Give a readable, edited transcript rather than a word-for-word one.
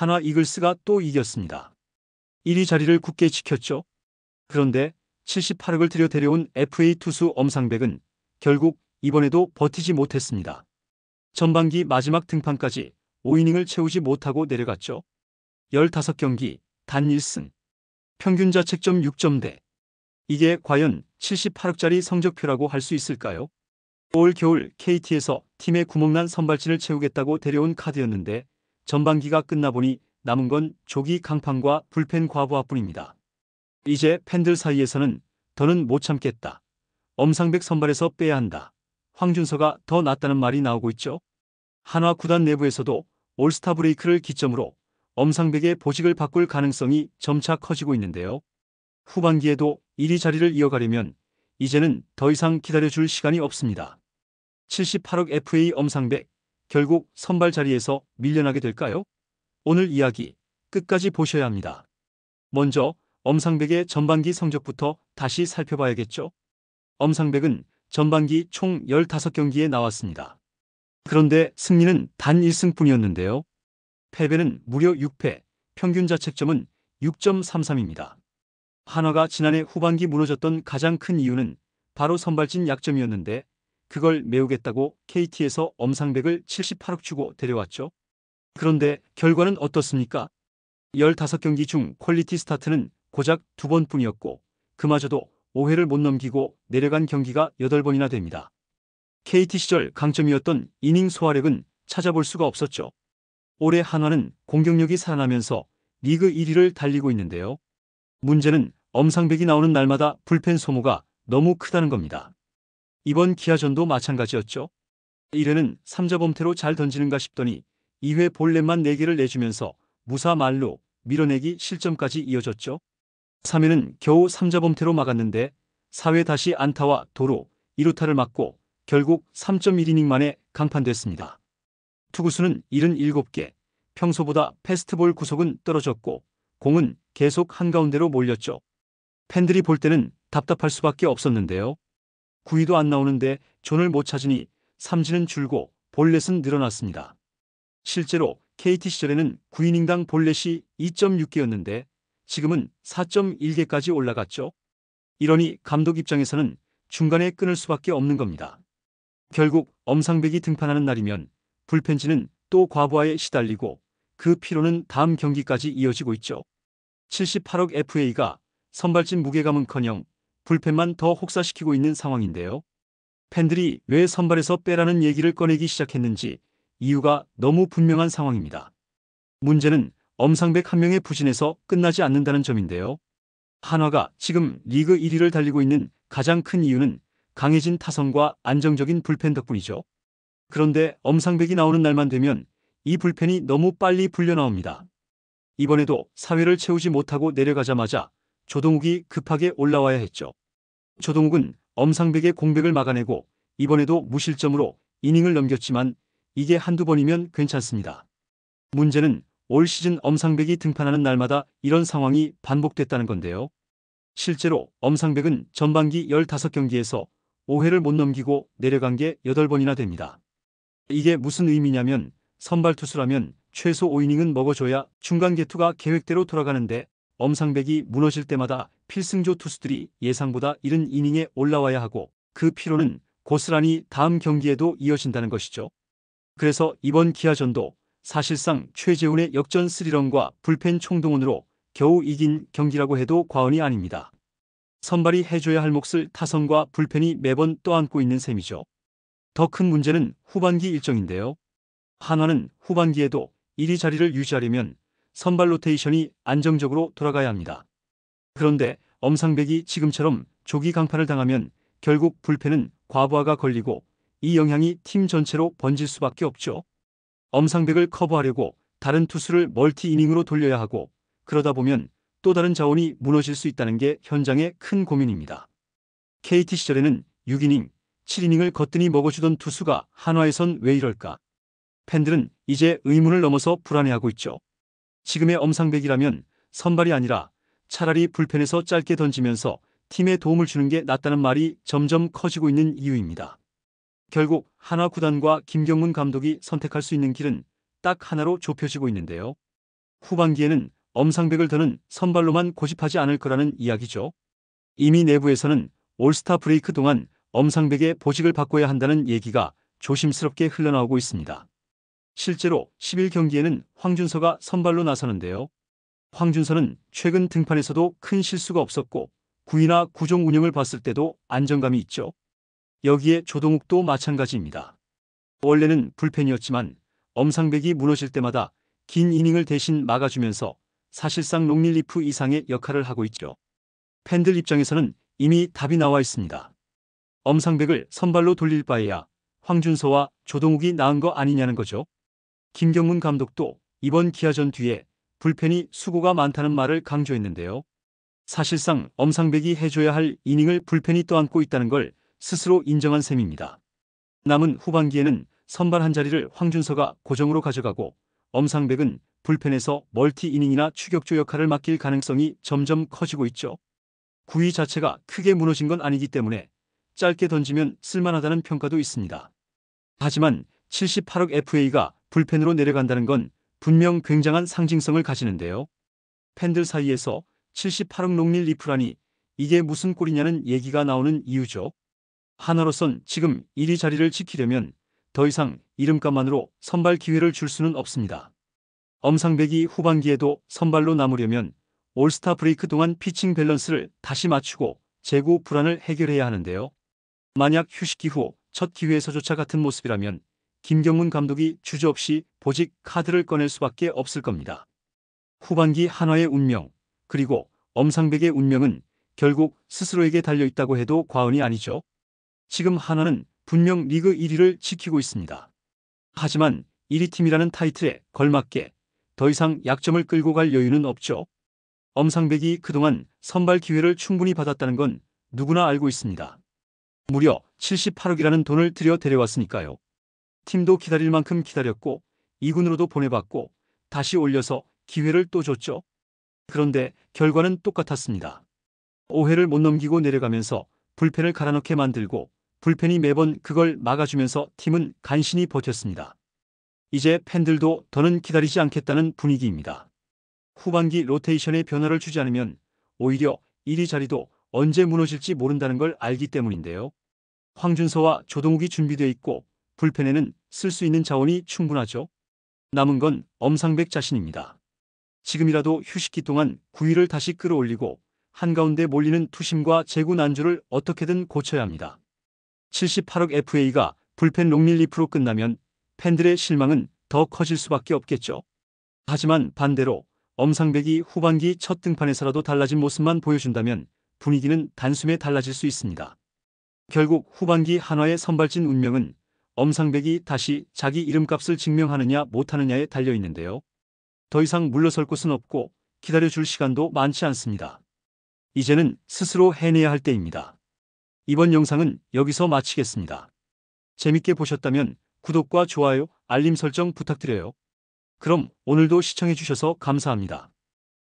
한화 이글스가 또 이겼습니다. 1위 자리를 굳게 지켰죠. 그런데 78억을 들여 데려온 FA 투수 엄상백은 결국 이번에도 버티지 못했습니다. 전반기 마지막 등판까지 5이닝을 채우지 못하고 내려갔죠. 15경기 단 1승. 평균 자책점 6점대. 이게 과연 78억짜리 성적표라고 할 수 있을까요? 올 겨울 KT에서 팀의 구멍난 선발진을 채우겠다고 데려온 카드였는데 전반기가 끝나보니 남은 건 조기 강판과 불펜 과부하뿐입니다. 이제 팬들 사이에서는 더는 못 참겠다. 엄상백 선발에서 빼야 한다. 황준서가 더 낫다는 말이 나오고 있죠. 한화 구단 내부에서도 올스타 브레이크를 기점으로 엄상백의 보직을 바꿀 가능성이 점차 커지고 있는데요. 후반기에도 1위 자리를 이어가려면 이제는 더 이상 기다려줄 시간이 없습니다. 78억 FA 엄상백, 결국 선발 자리에서 밀려나게 될까요? 오늘 이야기 끝까지 보셔야 합니다. 먼저 엄상백의 전반기 성적부터 다시 살펴봐야겠죠. 엄상백은 전반기 총 15경기에 나왔습니다. 그런데 승리는 단 1승뿐이었는데요. 패배는 무려 6패, 평균 자책점은 6.33입니다. 한화가 지난해 후반기 무너졌던 가장 큰 이유는 바로 선발진 약점이었는데 그걸 메우겠다고 KT에서 엄상백을 78억 주고 데려왔죠. 그런데 결과는 어떻습니까? 15경기 중 퀄리티 스타트는 고작 2번뿐이었고 그마저도 5회를 못 넘기고 내려간 경기가 8번이나 됩니다. KT 시절 강점이었던 이닝 소화력은 찾아볼 수가 없었죠. 올해 한화는 공격력이 살아나면서 리그 1위를 달리고 있는데요. 문제는 엄상백이 나오는 날마다 불펜 소모가 너무 크다는 겁니다. 이번 기아전도 마찬가지였죠. 1회는 3자범퇴로 잘 던지는가 싶더니 2회 볼넷만 4개를 내주면서 무사말로 밀어내기 실점까지 이어졌죠. 3회는 겨우 3자범퇴로 막았는데 4회 다시 안타와 도루, 2루타를 맞고 결국 3.1이닝 만에 강판됐습니다. 투구수는 77개, 평소보다 패스트볼 구속은 떨어졌고 공은 계속 한가운데로 몰렸죠. 팬들이 볼 때는 답답할 수밖에 없었는데요. 9위도 안 나오는데 존을 못 찾으니 삼진은 줄고 볼넷은 늘어났습니다. 실제로 KT 시절에는 9이닝당 볼넷이 2.6개였는데 지금은 4.1개까지 올라갔죠. 이러니 감독 입장에서는 중간에 끊을 수밖에 없는 겁니다. 결국 엄상백이 등판하는 날이면 불펜진은 또 과부하에 시달리고 그 피로는 다음 경기까지 이어지고 있죠. 78억 FA가 선발진 무게감은커녕 불펜만 더 혹사시키고 있는 상황인데요. 팬들이 왜 선발에서 빼라는 얘기를 꺼내기 시작했는지 이유가 너무 분명한 상황입니다. 문제는 엄상백 한 명의 부진에서 끝나지 않는다는 점인데요. 한화가 지금 리그 1위를 달리고 있는 가장 큰 이유는 강해진 타선과 안정적인 불펜 덕분이죠. 그런데 엄상백이 나오는 날만 되면 이 불펜이 너무 빨리 불려 나옵니다. 이번에도 4회를 채우지 못하고 내려가자마자 조동욱이 급하게 올라와야 했죠. 조동욱은 엄상백의 공백을 막아내고 이번에도 무실점으로 이닝을 넘겼지만 이게 한두 번이면 괜찮습니다. 문제는 올 시즌 엄상백이 등판하는 날마다 이런 상황이 반복됐다는 건데요. 실제로 엄상백은 전반기 15경기에서 5회를 못 넘기고 내려간 게 8번이나 됩니다. 이게 무슨 의미냐면 선발 투수라면 최소 5이닝은 먹어줘야 중간 개투가 계획대로 돌아가는데 엄상백이 무너질 때마다 필승조 투수들이 예상보다 이른 이닝에 올라와야 하고 그 피로는 고스란히 다음 경기에도 이어진다는 것이죠. 그래서 이번 기아전도 사실상 최재훈의 역전 3런과 불펜 총동원으로 겨우 이긴 경기라고 해도 과언이 아닙니다. 선발이 해줘야 할 몫을 타선과 불펜이 매번 떠안고 있는 셈이죠. 더 큰 문제는 후반기 일정인데요. 한화는 후반기에도 1위 자리를 유지하려면 선발 로테이션이 안정적으로 돌아가야 합니다. 그런데 엄상백이 지금처럼 조기 강판을 당하면 결국 불펜은 과부하가 걸리고 이 영향이 팀 전체로 번질 수밖에 없죠. 엄상백을 커버하려고 다른 투수를 멀티 이닝으로 돌려야 하고 그러다 보면 또 다른 자원이 무너질 수 있다는 게 현장의 큰 고민입니다. KT 시절에는 6이닝, 7이닝을 거뜬히 먹어주던 투수가 한화에선 왜 이럴까? 팬들은 이제 의문을 넘어서 불안해하고 있죠. 지금의 엄상백이라면 선발이 아니라 차라리 불펜에서 짧게 던지면서 팀에 도움을 주는 게 낫다는 말이 점점 커지고 있는 이유입니다. 결국 한화 구단과 김경문 감독이 선택할 수 있는 길은 딱 하나로 좁혀지고 있는데요. 후반기에는 엄상백을 더는 선발로만 고집하지 않을 거라는 이야기죠. 이미 내부에서는 올스타 브레이크 동안 엄상백의 보직을 바꿔야 한다는 얘기가 조심스럽게 흘러나오고 있습니다. 실제로 10일 경기에는 황준서가 선발로 나서는데요. 황준서는 최근 등판에서도 큰 실수가 없었고 9위나 9종 운영을 봤을 때도 안정감이 있죠. 여기에 조동욱도 마찬가지입니다. 원래는 불펜이었지만 엄상백이 무너질 때마다 긴 이닝을 대신 막아주면서 사실상 롱릴리프 이상의 역할을 하고 있죠. 팬들 입장에서는 이미 답이 나와 있습니다. 엄상백을 선발로 돌릴 바에야 황준서와 조동욱이 나은 거 아니냐는 거죠. 김경문 감독도 이번 기아전 뒤에 불펜이 수고가 많다는 말을 강조했는데요. 사실상 엄상백이 해줘야 할 이닝을 불펜이 떠안고 있다는 걸 스스로 인정한 셈입니다. 남은 후반기에는 선발 한 자리를 황준서가 고정으로 가져가고 엄상백은 불펜에서 멀티 이닝이나 추격조 역할을 맡길 가능성이 점점 커지고 있죠. 9위 자체가 크게 무너진 건 아니기 때문에 짧게 던지면 쓸만하다는 평가도 있습니다. 하지만 78억 FA가 불펜으로 내려간다는 건 분명 굉장한 상징성을 가지는데요. 팬들 사이에서 78억 롱릴리프라니 이게 무슨 꼴이냐는 얘기가 나오는 이유죠. 하나로선 지금 1위 자리를 지키려면 더 이상 이름값만으로 선발 기회를 줄 수는 없습니다. 엄상백이 후반기에도 선발로 남으려면 올스타 브레이크 동안 피칭 밸런스를 다시 맞추고 재구 불안을 해결해야 하는데요. 만약 휴식기 후 첫 기회에서조차 같은 모습이라면 김경문 감독이 주저없이 보직 카드를 꺼낼 수밖에 없을 겁니다. 후반기 한화의 운명, 그리고 엄상백의 운명은 결국 스스로에게 달려있다고 해도 과언이 아니죠. 지금 한화는 분명 리그 1위를 지키고 있습니다. 하지만 1위 팀이라는 타이틀에 걸맞게 더 이상 약점을 끌고 갈 여유는 없죠. 엄상백이 그동안 선발 기회를 충분히 받았다는 건 누구나 알고 있습니다. 무려 78억이라는 돈을 들여 데려왔으니까요. 팀도 기다릴 만큼 기다렸고 2군으로도 보내봤고 다시 올려서 기회를 또 줬죠. 그런데 결과는 똑같았습니다. 5회를 못 넘기고 내려가면서 불펜을 갈아넣게 만들고 불펜이 매번 그걸 막아주면서 팀은 간신히 버텼습니다. 이제 팬들도 더는 기다리지 않겠다는 분위기입니다. 후반기 로테이션에 변화를 주지 않으면 오히려 1위 자리도 언제 무너질지 모른다는 걸 알기 때문인데요. 황준서와 조동욱이 준비되어 있고 불펜에는 쓸 수 있는 자원이 충분하죠. 남은 건 엄상백 자신입니다. 지금이라도 휴식기 동안 9위를 다시 끌어올리고 한가운데 몰리는 투심과 제구 난조를 어떻게든 고쳐야 합니다. 78억 FA가 불펜 롱릴리프로 끝나면 팬들의 실망은 더 커질 수밖에 없겠죠. 하지만 반대로 엄상백이 후반기 첫 등판에서라도 달라진 모습만 보여준다면 분위기는 단숨에 달라질 수 있습니다. 결국 후반기 한화의 선발진 운명은 엄상백이 다시 자기 이름값을 증명하느냐 못하느냐에 달려있는데요. 더 이상 물러설 곳은 없고 기다려줄 시간도 많지 않습니다. 이제는 스스로 해내야 할 때입니다. 이번 영상은 여기서 마치겠습니다. 재밌게 보셨다면 구독과 좋아요, 알림 설정 부탁드려요. 그럼 오늘도 시청해주셔서 감사합니다.